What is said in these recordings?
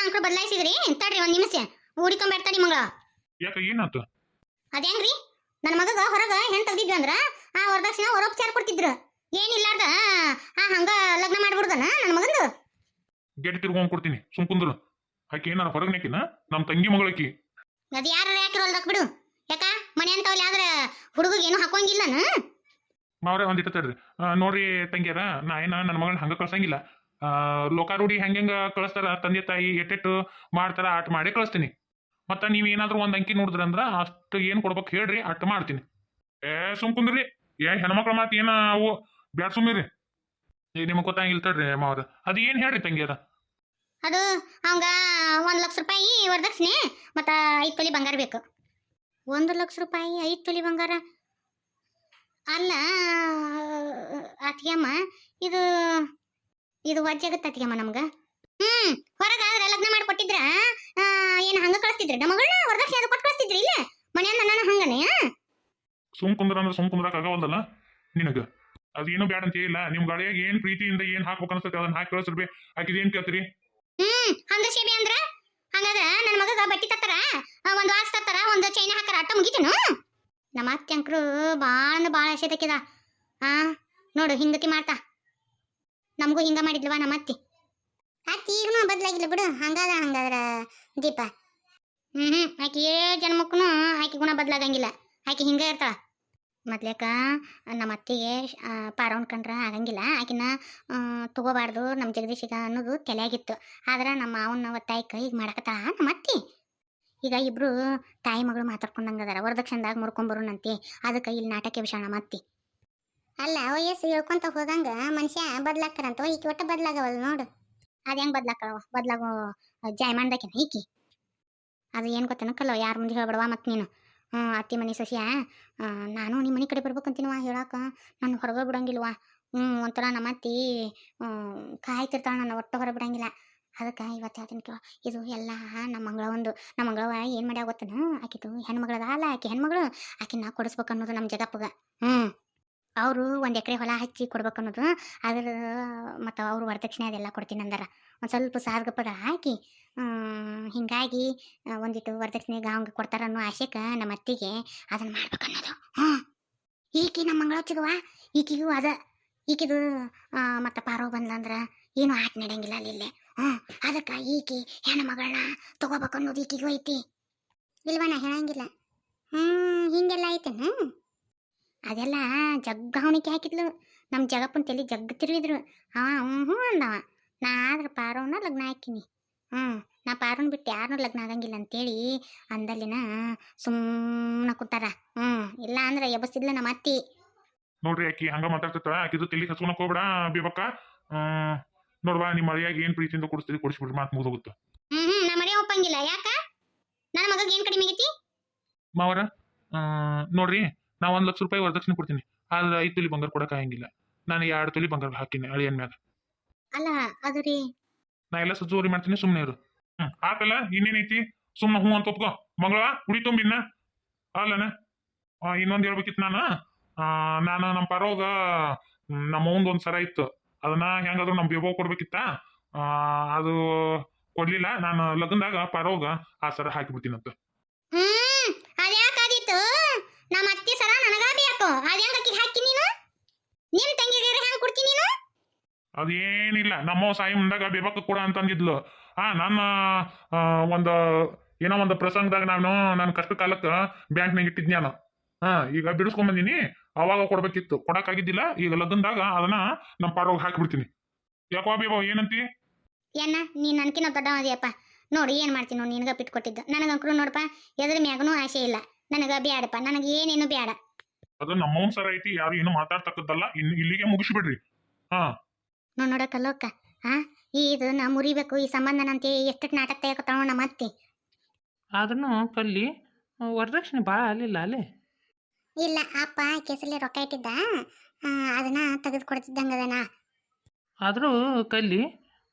ಅಂಕರು ಬದಲಾಯಿಸಿದ್ರಿ ತಡ್ರಿ ಒಂದ್ ನಿಮಿಷ ಹುಡಿಕೊಂಬರ್ತಾಡಿ ಮಗಳ. ಯಾಕ ಏನಾತು? ಅದೇಂಗ್ರಿ ನನ್ನ ಮಗಗ ಹೊರಗ ಹೆಣ್ ತೆಗ್ದಿದ್ವಿ ಅಂದ್ರ ಆ ವರದಕ್ಷಿಣ ವರೋಪಚಾರ ಕೊಡ್ತಿದ್ರು. ಏನಿಲ್ಲಾರ್ದ ಹಂಗ ಲಗ್ನ ಮಾಡ್ಬಿಡ್ದನ ನನ್ನ ಮಗಂದು. ಗೆಟ್ ತಿರ್ಕೊಂಡ್ ಕೊಡ್ತೀನಿ ಸುಮ್ ಕುಂದ್ರು. ಆಕಿ ಏನಾರ ಹೊರಗ್ ನಾಕಿನ ನಮ್ ತಂಗಿ ಮಗಳಕಿ. ಅದ್ ಯಾರ ಯಾಕಿರೋಲ್ದಕ್ ಬಿಡು. ಯಾಕ ಮನೆ ಅಂತವಲ್ಲಿ ಆದ್ರ ಹುಡುಗಿಗೆ ಏನು ಹಾಕೋಂಗಿಲ್ಲನ? ಮಾವ್ರೆ ಒಂದಿಟ್ಟು ತಡ್ರಿ. ನೋಡ್ರಿ ತಂಗಿಯರ, ನಾ ಏನ ನನ್ನ ಮಗಳನ್ನ ಹಂಗ ಕಳ್ಸಂಗಿಲ್ಲ. ಲೋಕಾರೂಢಿ ಹೆಂಗ ಕಳಿಸ್ತಾರ ತಂದೆ ತಾಯಿ ಎಟ್ಟೆಟ್ಟು ಮಾಡ್ತಾರ ಅಟ್ ಮಾಡಿ ಕಳಿಸ್ತೀನಿ. ಮತ್ತ ನೀವ್ ಏನಾದ್ರು ಒಂದ್ ಅಂಕಿ ನೋಡಿದ್ರ ಅಂದ್ರ ಅಷ್ಟು ಏನ್ ಕೊಡ್ಬೇಕು ಹೇಳ್ರಿ, ಅಟ್ ಮಾಡ್ತೀನಿ. ಸುಮ್ ಕುಂದ್ರಿ. ಹೆಣ್ಮಕ್ಳ ಮಾತು ಏನ ಅವು ಬ್ಯಾಡ್ ಸುಮ್ಮಿರಿ. ಈಗ ನಿಮಗ್ ಗೊತ್ತಾಗಿಲ್ ತಡ್ರಿ ಮಾವ್ರ. ಅದ್ ಏನ್ ಹೇಳ್ರಿ ತಂಗಿಯರ? ಅದು ಅವಂಗ 1 ಲಕ್ಷ ರೂಪಾಯಿ ವರದಕ್ಷಿಣೆ ಮತ್ತ 5 ತೊಲಿ ಬಂಗಾರ ಬೇಕು. 1 ಲಕ್ಷ ರೂಪಾಯಿ 5 ತೊಲಿ ಬಂಗಾರ ಅಲ್ಲ ಅತಿಯಮ್ಮ, ಇದು ಇದು ವಜ್ಜಾಗತ್ತ ಅತಿಯಮ್ಮ ನಮ್ಗ. ಹೊರಗಾದ್ರೆ ಲಗ್ನ ಮಾಡಿ ಕೊಟ್ಟಿದ್ರ ಏನ್ ಹಂಗ ಕಳಿಸ್ತಿದ್ರಿ ನಮ್ಮ ಮಗಳನ್ನ? ವರದಕ್ಷಿಣೆ ಕೊಟ್ಟು ಕಳಿಸ್ತಿದ್ರಿ ಇಲ್ಲ ಮನೆಯನ್ನ ನಾನು ಹಂಗನೇ? ಸುಮ್ ಕುಂದ್ರ ಅಂದ್ರೆ ಸುಮ್ ಕುಂದ್ರಕ್ ಆಗವಲ್ದಲ್ಲ ನಿನಗ. ಅದೇನು ಬ್ಯಾಡ ಅಂತ ಹೇಳಿಲ್ಲ. ನಿಮ್ ಗಾಳಿಯಾಗ ಏನ್ ಪ್ರೀತಿಯಿಂದ ಏನ್ ಹಾಕ್ಬೇಕು ಅನ್ಸತ್ತೆ ಅದನ್ನ ಹಾಕಿ ಕಳಿಸ್ರಿ. ಆಕಿದ್ ಏನ್ ಕೇಳ್ತೀರಿ? ಹಂಗ ಸೇವೆ ಅಂದ್ರ ಹಂಗಾದ್ರ ನನ್ನ ಮಗಗ ಬಟ್ಟಿ ತತ್ತಾರ, ಒಂದ್ ವಾಚ್ ತತ್ತಾರ, ಒಂದ್ ಚೈನ ಹಾಕಾರ, ಅಟ್ಟ ಮುಗಿತೇನು? ನಮ್ಮ ಅತ್ತೆ ಅಂಕ್ರು ಬಾಳ ಆಸೆ ತಕ್ಕಿದ. ನೋಡು ಹಿಂಗತಿ ಮಾಡ್ತಾ. ನಮಗೂ ಹಿಂಗ ಮಾಡಿದ್ಲವಾ ನಮ್ಮ ಅತ್ತಿ. ಅತ್ತಿ ಈಗನೂ ಬದ್ಲಾಗಿಲ್ಲ ಬಿಡು. ಹಂಗಾದ್ರ ದೀಪ ಆಕಿ ಜನ್ಮಕ್ಕೂ ಆಕಿ ಗುಣ ಬದ್ಲಾಗಂಗಿಲ್ಲ. ಆಕಿ ಹಿಂಗ ಇರ್ತಾಳ ಮೊದ್ಲೇಕ. ನಮ್ಮ ಅತ್ತಿಗೆ ಪಾರವನ್ ಕಂಡ್ರ ಆಗಂಗಿಲ್ಲ. ಆಕಿನ ತಗೋಬಾರ್ದು ನಮ್ಮ ಜಗದೀಶಿಗ ಅನ್ನೋದು ತಲೆಯಾಗಿತ್ತು. ಆದ್ರೆ ನಮ್ಮ ಮಾವನ ಒತ್ತಾಯಕ್ಕ ಈಗ ಮಾಡಕತ್ತಾಳ ನಮ್ಮ ಅತ್ತಿ. ಈಗ ಇಬ್ರು ತಾಯಿ ಮಗಳು ಮಾತಾಡ್ಕೊಂಡಂಗದಾರ. ವರದಕ್ಷಿಣದಾಗ ಮುರ್ಕೊಂಬರೋಣಂತೆ. ಅದಕ್ಕೆ ಇಲ್ಲಿ ನಾಟಕ ವಿಷಯ ನಮ್ಮ ಅತ್ತಿ. ಅಲ್ಲ ವಯಸ್ಸು ಹೇಳ್ಕೊಂತ ಹೋದಂಗ ಮನುಷ್ಯ ಬದ್ಲಾಗ್ತಾರಂತ. ಈಕಿ ಒಟ್ಟ ಬದ್ಲಾಗವಲ್ಲ ನೋಡು. ಅದ ಹೆಂಗ್ ಬದ್ಲಾಗೋ ಜಾಯಮಾನ್ದಾಕಿನ ಈಕಿ. ಅದು ಏನು ಗೊತ್ತೇನ ಕಲ್ಲೋ, ಯಾರ ಮುಂದೆ ಹೇಳ್ಬೇಡವಾ ಮತ್ ನೀನು. ಅತ್ತಿ ಮನೆ ಸಸಿಯ ನಾನು ನಿಮ್ಮ ಮನೆ ಕಡೆ ಬರ್ಬೇಕಂತೀನವ ಹೇಳಾಕ. ನಾನು ಹೊರಗೆ ಬಿಡಂಗಿಲ್ವಾ. ಒಂಥರ ನಮ್ಮ ಅತ್ತಿ ಕಾಯ್ತಿರ್ತಾಳ, ನನ್ನ ಒಟ್ಟು ಹೊರ ಬಿಡಂಗಿಲ್ಲ. ಅದಕ್ಕೆ ಇವತ್ತು ಹೇಳ್ತೀನಿ ಕೇಳ. ಇದು ಎಲ್ಲ ನಮ್ಮ ಮಂಗಳವ ಏನು ಮಾಡ್ಯಾವ ಗೊತ್ತನ? ಆಕಿದು ಹೆಣ್ಮಗಳದ ಅಲ್ಲ, ಆಕಿ ಹೆಣ್ಮಗಳು. ಆಕಿನ ಕೊಡಿಸ್ಬೇಕು ಅನ್ನೋದು ನಮ್ಮ ಜಗಪ್ಪಗ. ಅವರು 1 ಎಕರೆ ಹೊಲ ಹಚ್ಚಿ ಕೊಡ್ಬೇಕನ್ನೋದು. ಅದ್ರ ಮತ್ತು ಅವರು ವರದಕ್ಷಿಣೆ ಅದೆಲ್ಲ ಕೊಡ್ತೀನಿ ಅಂದಾರ. ಒಂದು ಸ್ವಲ್ಪ ಸಾರ್ಗಪ್ಪದ ಹಾಕಿ ಹಿಂಗಾಗಿ ಒಂದಿಟ್ಟು ವರದಕ್ಷಿಣೆ ಗಾವಂಗೆ ಕೊಡ್ತಾರ ಅನ್ನೋ ಆಶೆಗೆ ನಮ್ಮ ಅತ್ತಿಗೆ ಅದನ್ನು ಮಾಡ್ಬೇಕನ್ನೋದು. ಈಕಿ ನಮ್ಮ ಮಂಗಳ ಹಚ್ಚಿದವ. ಈಕಿಗೂ ಈಕಿದು ಮತ್ತು ಪಾರೋ ಬಂದ್ಲಂದ್ರೆ ಏನು ಆಟ ನಡೆಯಂಗಿಲ್ಲ ಅಲ್ಲಿ. ಅದಕ್ಕೆ ಈಕಿ ಹೆಣ್ಣು ಮಗಳನ್ನ ತಗೋಬೇಕನ್ನೋದು ಈಕಿಗೂ ಐತಿ. ಇಲ್ವ ನಾ ಹೇಳಂಗಿಲ್ಲ. ಹಿಂಗೆಲ್ಲ ಐತೇನು? ಅದೆಲ್ಲ ಜಗ್ಗಾವಣಿಕೆ ಹಾಕಿದ್ಲು. ನಮ್ಮ ಜಗಪ್ಪನ ತಲೆ ಜಗ್ ತಿರುವಿದ್ರು. ಅಂದವ. ನಾ ಆದ್ರೆ ಪಾರೋನ ಲಗ್ನ ಹಾಕಿನಿ. ನಾ ಪಾರೋನ್ ಬಿಟ್ಟು ಯಾರನ್ನೂ ಲಗ್ನ ಆಗಂಗಿಲ್ಲ ಅಂತೇಳಿ ಅಂದಲ್ಲಿನ ಸುಮ್ಮನೆ ಕೂತಾರ. ಇಲ್ಲ ಅಂದ್ರೆ ಎಬಸ್ತಿದ್ಲ ನಮ್ಮ ಅತ್ತಿ. ನೋಡ್ರಿ ಆಕಿ ಹಂಗ ಮಾತಾಡ್ತಿರ್ತಾಳ. ಆಕಿದು ತಲೆ ಹಚ್ಕೊಳಕ್ ಹೋಗ್ಬೇಡ ಬೇಬಕ್ಕ. ನೋಡ್ವಾ ನಿಮ್ಮ ಮಳೆಯಾಗಿ ಏನ್ ಪ್ರೀತಿಯಿಂದ ಕೊಡಿಸ್ತೀರಿ ಕೊಡಿಸ್ಬಿಡ್ರಿ, ಮಾತು ಮುಗಿದೋಗುತ್ತೆ. ನಾ ಮರೆ ಒಪ್ಪಂಗಿಲ್ಲ. ಯಾಕ ನನ್ನ ಮಗಗೆ ಏನ್ ಕಡಿಮೆ ಆಗೈತಿ? ಮಾವರ ನೋಡ್ರಿ, ನಾ 1 ಲಕ್ಷ ರೂಪಾಯಿ ವರದಕ್ಷಿಣೆ ಕೊಡ್ತೀನಿ. ಆದ್ರೆ 5 ತೊಲಿ ಬಂಗಾರ ಕೊಡಕ್ ಆಗಂಗಿಲ್ಲ. ನಾನು 2 ತೊಲಿ ಬಂಗಾರ ಹಾಕಿನಿ ಅಳಿಯನ್ ಮ್ಯಾಗ. ಅಲ್ಲ ಅದು ರೀ, ನಾ ಎಲ್ಲ ಸಜ್ಜೋರಿ ಮಾಡ್ತೀನಿ, ಸುಮ್ಮನೆ ಇರು. ಆತಲ್ಲ ಇನ್ನೇನೈತಿ, ಸುಮ್ಮನೆ ಹೂ ಅಂತ ಒಪ್ಕೋ. ಮಂಗಳ ಹುಡಿ ತುಂಬಿನ ಅಲ್ಲನ. ಇನ್ನೊಂದು ಹೇಳ್ಬೇಕಿತ್ತು ನಾನು ನಮ್ಮ ಪರೋಗ ನಮ್ಮ ಒಂದ್ ಸರ ಇತ್ತು. ಅದನ್ನ ಹೆಂಗಾದ್ರು ನಮ್ಮ ಬೇಬೋ ಕೊಡ್ಬೇಕಿತ್ತ. ಅದು ಕೊಡ್ಲಿಲ್ಲ. ನಾನು ಲಗ್ನದಾಗ ಪರೋಗ ಆ ಸರ ಹಾಕಿಬಿಡ್ತೀನಂತ. ಅದ್ಯಾಕಾದಿತ್ತು? ನಮ್ಮ ಅತ್ತಿ ಸರ ನನಗ ಬೇಕು. ಅದ್ಯಾಂಗ ಅಕ್ಕಿ ಹಾಕಿ ನೀನು ನಿಮ್ ತಂಗಿಗೆ ಹೆಂಗ್ ಕೊಡ್ತೀನಿ ನೀನು? ಅದೇನಿಲ್ಲ, ನಮ್ಮ ಸಾಯಿ ಮುಂದಾಗ ಬೇಬಕ್ಕ ಕೊಡ ಅಂತಂದಿದ್ಲು. ನನ್ನ ಏನೋ ಒಂದು ಪ್ರಸಂಗದಾಗ ನನ್ನ ಕಷ್ಟ ಕಾಲಕ್ಕೆ ಬ್ಯಾಂಕ್ನಾಗ ಇಟ್ಟಿದ್ನಿ ನಾನು. ಈಗ ಬಿಡಿಸ್ಕೊಂಬಂದಿನಿ. ಅವಾಗ ಕೊಡ್ಬೇಕಿತ್ತು, ಕೊಡಕ್ಕಾಗಿದ್ದಿಲ್ಲ. ಈಗ ಲಗ್ನದಾಗ ಅದನ್ನ ನಮ್ಮ ಪಾರೋಗ ಹಾಕಿಬಿಡ್ತೀನಿ. ಯಾಕೋ ಬೇಬೋ ಏನಂತಿ? ಏನ ನೀನ್ ನನ್ಕಿನ ದೊಡ್ಡ ಅದಿಯಪ್ಪ. ನೋಡಿ ಏನ್ ಮಾಡ್ತೀನಿ ನೋಡಿ, ನಿನಗ ಬಿಟ್ಟು ಕೊಟ್ಟಿದ್ದು. ನನಗಂಕರು ನೋಡಪ್ಪ ಎದ್ರ ಮ್ಯಾಗನೂ ಆಸೆ ಇಲ್ಲ. ನನಗ ಬ್ಯಾಡಪ್ಪ, ನನಗೆ ಏನೇನು ಬ್ಯಾಡ. ಅದು ನಮ್ಮವನ್ ಸರ ಐತಿ, ಯಾರು ಏನು ಮಾತಾಡ್ತಕ್ಕದ್ದಲ್ಲ. ಇಲ್ಲಿಗೆ ಮುಗಿಸ್ಬಿಡ್ರಿ. ನೋಡಕ್ಕಲ್ಲೋಕ್ಕ. ಇದು ನಾ ಮುರಿಬೇಕು ಈ ಸಂಬಂಧನಂತೆ ಎಷ್ಟು ನಾಟಕ ತೆಗೆತಾವ ನಮ್ಮ ಅತ್ತಿ. ಆದ್ರೂ ಕಲ್ಲಿ ವರದಕ್ಷಿಣೆ ಭಾಳ ಅಲ್ಲಿಲ್ಲ ಅಲ್ಲೇ. ಇಲ್ಲ ಅಪ್ಪ ಕೆಸಲಿ ರೊಕ್ಕ ಇಟ್ಟಿದ್ದ, ಅದನ್ನ ತೆಗೆದು ಕೊಡ್ತಿದ್ದಂಗದನ. ಆದರೂ ಕಲ್ಲಿ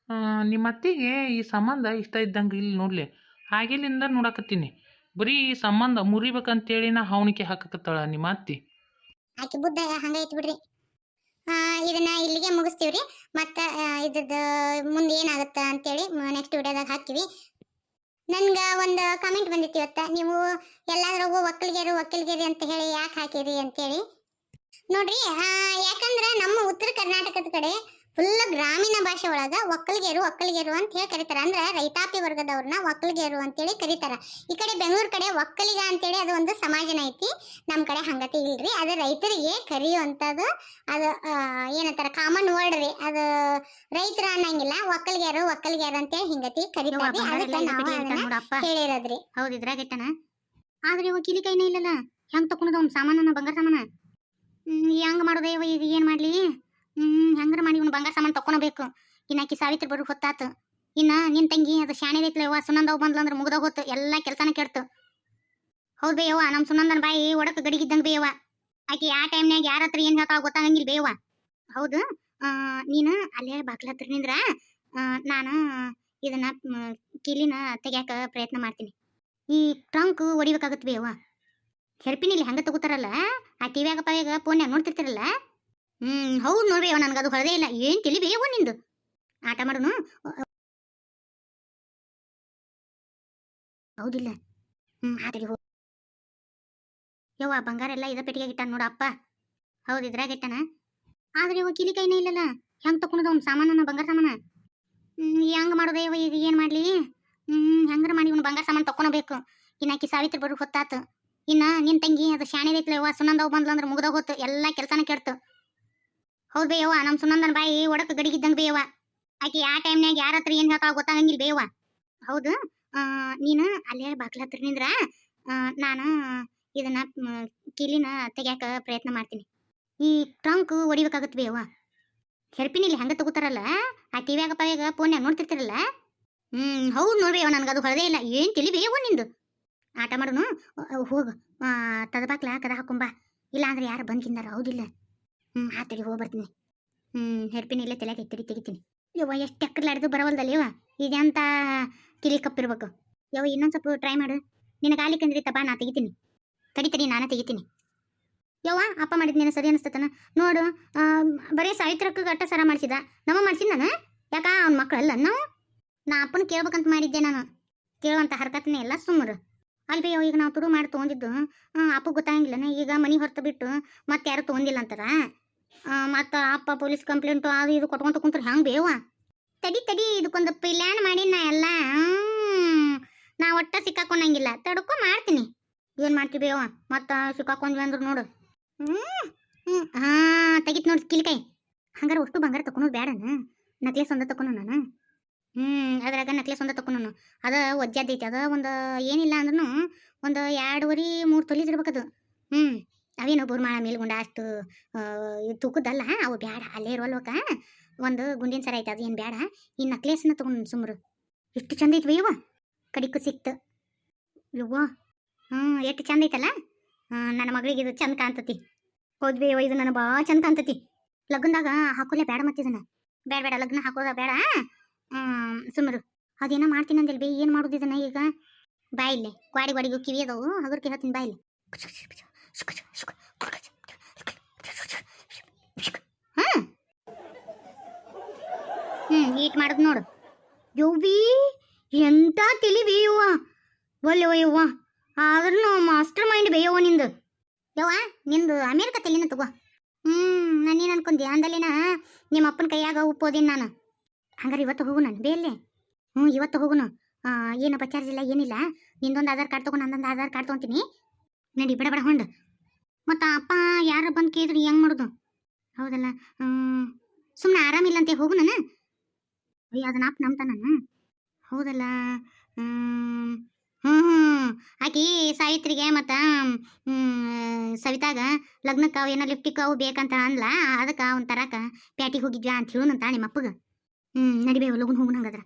ನಿಮ್ಮ ಅತ್ತಿಗೆ ಈ ಸಂಬಂಧ ಇಷ್ಟ ಇದ್ದಂಗೆ ಇಲ್ಲಿ ನೋಡ್ಲಿ. ಹಾಗೆಲಿಂದ ನೋಡಕತ್ತೀನಿ. ಬರೀ ಈ ಸಂಬಂಧ ಮುರಿಬೇಕಂತೇಳಿ ನಾ ಹಾವಣಿಕೆ ಹಾಕಕತ್ತಾಳ ನಿಮ್ಮ ಅತ್ತಿ. ಆಕೆ ಬುದ್ಧ ಹಂಗೈತಿ ಬಿಡ್ರಿ. ಇದನ್ನ ಇಲ್ಲಿಗೆ ಮುಗಿಸ್ತೀವ್ರಿ. ಮತ್ತೆ ಇದ್ರದ್ದು ಮುಂದೆ ಏನಾಗುತ್ತೆ ಅಂತೇಳಿ ನೆಕ್ಸ್ಟ್ ವಿಡಿಯೋದಾಗ ಹಾಕ್ತೀವಿ. ನನ್ಗೆ ಒಂದು ಕಮೆಂಟ್ ಬಂದಿತ್ತು ಇವತ್ತು, ನೀವು ಎಲ್ಲಾದ್ರಾಗೂ ಒಕ್ಕಲಿಗೇರಿ ಅಂತ ಹೇಳಿ ಯಾಕೆ ಹಾಕಿರಿ ಅಂತೇಳಿ. ನೋಡ್ರಿ, ಯಾಕಂದ್ರೆ ನಮ್ಮ ಉತ್ತರ ಕರ್ನಾಟಕದ ಕಡೆ ಫುಲ್ ಗ್ರಾಮೀಣ ಭಾಷೆ ಒಳಗ ಒಕ್ಕಲಿಗೇರು ಅಂತ ಹೇಳಿ ಕರೀತಾರ. ಅಂದ್ರೆ ರೈತಾಪಿ ವರ್ಗದವ್ರನ್ನ ಒಕ್ಕಲಿಗೇರು ಅಂತೇಳಿ ಕರೀತಾರ. ಈ ಕಡೆ ಬೆಂಗಳೂರು ಕಡೆ ಒಕ್ಕಲಿಗ ಅಂತೇಳಿ ಅದು ಒಂದು ಸಮಾಜನ ಐತಿ. ನಮ್ಮ ಕಡೆ ಹಂಗತಿ ಇಲ್ರಿ. ಅದು ರೈತರಿಗೆ ಕರೆಯುವಂಥದ್ದು. ಅದು ಏನಂತಾರ ಕಾಮನ್ ವರ್ಡ್ ರೀ. ಅದು ರೈತರ ಅನ್ನಂಗಿಲ್ಲ, ಒಕ್ಕಲಿಗೇರು ಅಂತೇಳಿ ಹಿಂಗತಿ ಕರೀತಾರ. ಹೇಳಿರೋದ್ರಿ. ಹೌದಿದ್ರ ಗೆಟ್ಟನ. ಆದ್ರೆ ಇವ ಕಿಲಿ ಕೈನೇ ಇಲ್ಲಲ್ಲ, ಹೆಂಗ್ ತಕೊಂಡದ ಅವ್ನ ಸಾಮಾನ, ಬಂಗಾರ ಸಾಮಾನ. ಹೆಂಗ್ ಮಾಡೋದ ಇವ? ಈಗ ಏನ್ ಮಾಡ್ಲಿ? ಹೆಂಗಾರ ಮಾಡಿ ಇವ್ನು ಬಂಗಾರ ಸಾಮಾನು ತಕೊಳಬೇಕು. ಇನ್ನಾಕಿ ಸಾವಿತ್ರಿ ಬರೋ ಹೊತ್ತಾತು. ಇನ್ನ ನಿನ್ ತಂಗಿ ಅದು ಶಾಣೆ ಐತ್ಲವ, ಸುನಂದವ್ ಬಂದ್ಲ ಅಂದ್ರೆ ಮುಗ್ದಾಗ ಹೋತು, ಎಲ್ಲಾ ಕೆಲ್ಸಾನ ಕೆಡ್ತು. ಹೌದ್ ಬೇಯವ್ವ, ನಮ್ ಸುನಂದನ್ ಬಾಯಿ ಒಡಕ್ ಗಡಿಗಿದ್ದಂಗ ಬೇಯವ್ವ. ಆಕಿ ಆ ಟೈಮ್ನಾಗ ಯಾರ ಹತ್ರ ಏನ್ ಹೇಳ್ತಾಳ ಗೊತ್ತಾಗಂಗಿಲ್ಲ ಬೇಯವ್ವ. ಹೌದು, ನೀನು ಅಲ್ಲೇ ಬಾಗ್ಲ ಹತ್ರ ನಿಂದ್ರ ನಾನು ಇದನ್ನ ಕಿಲಿನ ತೆಗ್ಯಾಕ ಪ್ರಯತ್ನ ಮಾಡ್ತೀನಿ. ಈ ಟ್ರಂಕ್ ಹೊಡಿಬೇಕಾಗತ್ ಬೇಯವ್ವ. ಹೆರ್ಪಿನಿಲ್ಲಿ ಹಂಗ ತಗೋತಾರಲ್ಲ, ಆ ಟಿವ್ಯಾಗ ಪವ್ಯಾಗ ಫೋನ್ಯಾಗ ನೋಡ್ತಿರ್ತಿರಲ್ಲ. ಹೌದು ನೋಡ್ರಿ, ನನ್ಗದು ಹೊರದೇ ಇಲ್ಲ. ಏನ್ ತಿಳಿ ಬೇಯವ್ವ ನಿಂದು. ಆಟ ಮಾಡೋನು ಹೌದಿಲ್ಲ? ಹಾಗೆ ಯವ್ವ, ಬಂಗಾರ ಎಲ್ಲ ಇದ ಪೆಟ್ಟಿಗೆ ಇಟ್ಟಾನ ನೋಡ ಅಪ್ಪ. ಹೌದಿದ್ರಾಗ ಇಟ್ಟಾನ. ಆದ್ರೆ ಇವ ಕಿಲಿ ಕೈನೇ ಇಲ್ಲಲ್ಲ, ಹೆಂಗ್ ತಕೊಂಡದ ಅವ್ನ ಸಾಮಾನ, ಬಂಗಾರ ಸಾಮಾನ. ಹೆಂಗ್ ಮಾಡೋದ ಇವ? ಈಗ ಏನ್ ಮಾಡ್ಲಿ? ಹೆಂಗಾರ ಮಾಡಿ ಇವ್ನು ಬಂಗಾರ ಸಾಮಾನು ತಕೊಳಬೇಕು. ಇನ್ನಾಕಿ ಸಾವಿತ್ರಿ ಬರೋ ಹೊತ್ತಾತು. ಇನ್ನ ನಿನ್ ತಂಗಿ ಅದು ಶಾಣೆ ಐತ್ಲವ, ಸುನಂದವ್ ಬಂದ್ಲ ಅಂದ್ರೆ ಮುಗ್ದಾಗ ಹೋತು, ಎಲ್ಲಾ ಕೆಲ್ಸಾನ ಕೆಡ್ತು. ಹೌದ್ ಬೇಯವ್ವ, ನಮ್ ಸುನಂದನ್ ಬಾಯಿ ಒಡಕ್ ಗಡಿಗಿದ್ದಂಗ ಬೇಯವ್ವ. ಆಕಿ ಆ ಟೈಮ್ನಾಗ ಯಾರ ಹತ್ರ ಏನ್ ಹೇಳ್ತಾಳ ಗೊತ್ತಾಗಂಗಿಲ್ಲ ಬೇಯವ್ವ. ಹೌದು, ನೀನು ಅಲ್ಲೇ ಬಾಗ್ಲ ಹತ್ರ ನಿಂದ್ರ ನಾನು ಇದನ್ನ ಕಿಲಿನ ತೆಗ್ಯಾಕ ಪ್ರಯತ್ನ ಮಾಡ್ತೀನಿ. ಈ ಟ್ರಂಕ್ ಹೊಡಿಬೇಕಾಗತ್ ಬೇಯವ್ವ. ಹೆರ್ಪಿನಿಲ್ಲಿ ಹಂಗ ತಗೋತಾರಲ್ಲ, ಆ ಟಿವ್ಯಾಗ ಪವ್ಯಾಗ ಫೋನ್ಯಾಗ ನೋಡ್ತಿರ್ತಿರಲ್ಲ. ಹೌದು ನೋಡ್ರಿ, ನನ್ಗದು ಹೊರದೇ ಇಲ್ಲ. ಏನ್ ತಿಳಿ ಬೇಯವ್ವ ನಿಂದು. ಆಟ ಮಾಡೋನು ಹೋಗು, ತದಬಾಕ್ಲ ಕದ ಹಾಕೊಂಬಾ. ಇಲ್ಲ ಅಂದ್ರೆ ಯಾರು ಬಂದ್ಕಿಂದಾರ. ಹೌದಿಲ್ಲ? ಹಾತಡಿ ಹೋಗಿ ಬರ್ತೀನಿ. ಹೆರ್ಪಿನ ಇಲ್ಲೇ ತಲೆಗೆ ತೆಗಿತೀನಿ. ಯವ್ವ, ಎಷ್ಟು ಎಕ್ಕರ್ಲಾಡ್ದು ಬರವಲ್ದಲ್ಲಿ ಯವ್ವ. ಇದೆಂತ ಕಿಲಿ ಕಪ್ಪಿರ್ಬೇಕು ಯವ್ವ. ಇನ್ನೊಂದು ಸ್ವಲ್ಪ ಟ್ರೈ ಮಾಡು. ನಿನಗೆ ಆಲಿಕ್ಕಂದ್ರಿ ತಬಾ, ನಾ ತೆಗಿತೀನಿ. ತಡಿ ನಾನು ತೆಗಿತೀನಿ. ಯವ್ವ, ಅಪ್ಪ ಮಾಡಿದ್ ನೀನು ಸರಿ ಅನಿಸ್ತತನ ನೋಡು. ಬರೀ ಸಾವಿತ್ರಕ್ಕೆ ಅಟ್ಟ ಸರ ಮಾಡಿಸಿದ, ನಮ್ಮ ಮಾಡಿಸಿದ ನಾನು. ಯಾಕ ಅವ್ನ ಮಕ್ಕಳಲ್ಲ ನಾವು? ನಾ ಅಪ್ಪನ ಕೇಳ್ಬೇಕಂತ ಮಾಡಿದ್ದೆ ನಾನು. ಕೇಳುವಂಥ ಹರ್ಕತ್ನೇ ಎಲ್ಲ ಸುಮ್ಮರು ಅಲ್ಬಿ. ಈಗ ನಾವು ತುಡು ಮಾಡಿ ತೊಗೊಂಡಿದ್ದು ಅಪ್ಪ ಗೊತ್ತಾಗಿಲ್ಲನ. ಈಗ ಮನೆ ಹೊರತು ಬಿಟ್ಟು ಮತ್ತೆ ಯಾರು ತೊಗೊಂಡಿಲ್ಲ ಅಂತಾರ. ಮತ್ತು ಅಪ್ಪ ಪೊಲೀಸ್ ಕಂಪ್ಲೇಂಟು ಅದು ಇದು ಕೊಟ್ಕೊಂತ ಕುಂತ್ರೆ ಹೆಂಗೆ ಬೇವ? ತಡಿ ಇದಕ್ಕೊಂದು ಪ್ಲ್ಯಾನ್ ಮಾಡಿ ನಾ ಎಲ್ಲ. ನಾ ಒಟ್ಟ ಸಿಕ್ಕಾಕೊಂಡಂಗಿಲ್ಲ, ತಡ್ಕೊ ಮಾಡ್ತೀನಿ. ಏನು ಮಾಡ್ತೀವಿ ಬೇವ? ಮತ್ತು ಸಿಕ್ಕಾಕೊಂಡ್ವಿ ಅಂದ್ರೆ ನೋಡು. ತೆಗಿತ್ ನೋಡಿ ಕಿಲ್ಕೈ. ಹಂಗಾರೆ ಅಷ್ಟು ಬಂಗಾರ ತಕೊಳೋದು ಬೇಡನ? ನಕ್ಲೇಸ್ ಒಂದ ತಕೊನು ನಾನು. ಅದ್ರಾಗ ನಕ್ಲೇಸ್ ಒಂದ ತಕೊನು. ಅದ ಒಜ್ಜಾದೈತಿ. ಅದ ಒಂದು ಏನಿಲ್ಲ ಅಂದ್ರೂ ಒಂದು 2.5-3 ತೊಲಿ ಇರ್ಬೇಕದು. ಅವೇನು ಬೋರ್ಮಾಳ ಮೇಲ್ಗುಂಡ ಅಷ್ಟು ತೂಕದಲ್ಲ ಅವು ಬೇಡ. ಅಲ್ಲೇ ಇರೋಲ್ವಕ ಒಂದು ಗುಂಡಿನ ಸರ ಐತೆ, ಅದು ಏನು ಬೇಡ. ಈ ನಕ್ಲೇಸ್ನ ತಗೊಂಡು ಸುಮ್ರು. ಎಷ್ಟು ಚಂದ ಐತಿ ಬೇಯವ್ವ. ಕಡಿಕು ಸಿಕ್ತು ಯವ್ವ. ಎಷ್ಟು ಚಂದ ಐತಲ್ಲ. ನನ್ನ ಮಗಳಿಗೆ ಇದು ಚಂದ ಕಾಣ್ತತಿ. ಹೌದು ಬೇಯವ್ವ, ಇದು ನನಗೆ ಭಾಳ ಚಂದ ಕಾಣ್ತತಿ. ಲಗ್ನದಾಗ ಹಾಕೋಲೆ ಬೇಡ ಮತ್ತಿದನ್ನ. ಬೇಡ ಲಗ್ನ ಹಾಕೋದ ಬೇಡ. ಸುಮ್ರು ಅದೇನೋ ಮಾಡ್ತೀನಿ ಅಂದಿಲ್ಲ ಬೇ. ಏನು ಮಾಡೋದು ಇದನ್ನ ಈಗ? ಬಾಯಿಲ್ಲೆ ಗ್ವಾಡಿಗೂ ಕಿವಿ ಅದಾವು, ಹಗರ್ಕಿ ಹೇಳ್ತೀನಿ ಬಾಯಿಲ್ಲೆ. ಈಟ್ ಮಾಡೋದು ನೋಡು. ಯವ್ವಿ, ಎಂತ ತಿಳಿ ಬೇಯವ್ವ. ಒಲ್ಲೆವ ಯವ್ವ. ಆದ್ರೂ ಮಾಸ್ಟರ್ ಮೈಂಡ್ ಬೇಯವ್ವ ನಿಂದು. ಯವ್ವ, ನಿಂದು ಅಮೇರಿಕ ತಲಿನ ತಗೋ. ನಾನೇನು ಅನ್ಕೊಂಡೆ ಅಂದಲ್ಲಿನ ನಿಮ್ಮ ಅಪ್ಪನ ಕೈಯಾಗ ಉಪ್ಪೋದಿನ ನಾನು. ಹಂಗಾರೆ ಇವತ್ತು ಹೋಗು ನಾನು ಬೇಯಲ್ಲೇ. ಇವತ್ತು ಹೋಗುನು. ಏನಪ್ಪ ಚಾರ್ಜ್ ಇಲ್ಲ ಏನಿಲ್ಲ. ನಿಂದೊಂದು ಆಧಾರ್ ಕಾರ್ಡ್ ತಗೊಂಡು ನಂದೊಂದು ಆಧಾರ್ ಕಾರ್ಡ್ ತೊಗೊಂತೀನಿ. ನಡಿ ಬೇಡ ಹೊಂಡು. ಮತ್ತು ಅಪ್ಪ ಯಾರು ಬಂದು ಕೇಳಿದ್ರು ಹೆಂಗೆ ಮಾಡೋದು? ಹೌದಲ್ಲ, ಸುಮ್ಮನೆ ಆರಾಮಿಲ್ಲ ಅಂತ ಹೋಗು ನಾನು. ಅದನ್ನ ಅಪ್ಪ ನಂಬ್ತಾನ ನಾನು. ಹೌದಲ್ಲ. ಆಕಿ ಸಾವಿತ್ರಿಗೆ ಮತ್ತು ಸವಿತಾಗ ಲಗ್ನಕ್ಕೆ ಅವು ಏನೋ ಲಿಫ್ಟಿಗೆ ಅವು ಬೇಕಂತ ಅನ್ಲ. ಅದಕ್ಕೆ ಅವ್ನು ತರಕ ಪ್ಯಾಟಿಗೆ ಹೋಗಿದ್ಯಾ ಅಂತ ಹೇಳೋನಂತ ನಿಮ್ಮಪ್ಪಗೆ. ನಡಿಬೇವು ಲಗುನ್ ಹೋಗುಣ ಹಂಗಾದ್ರೆ.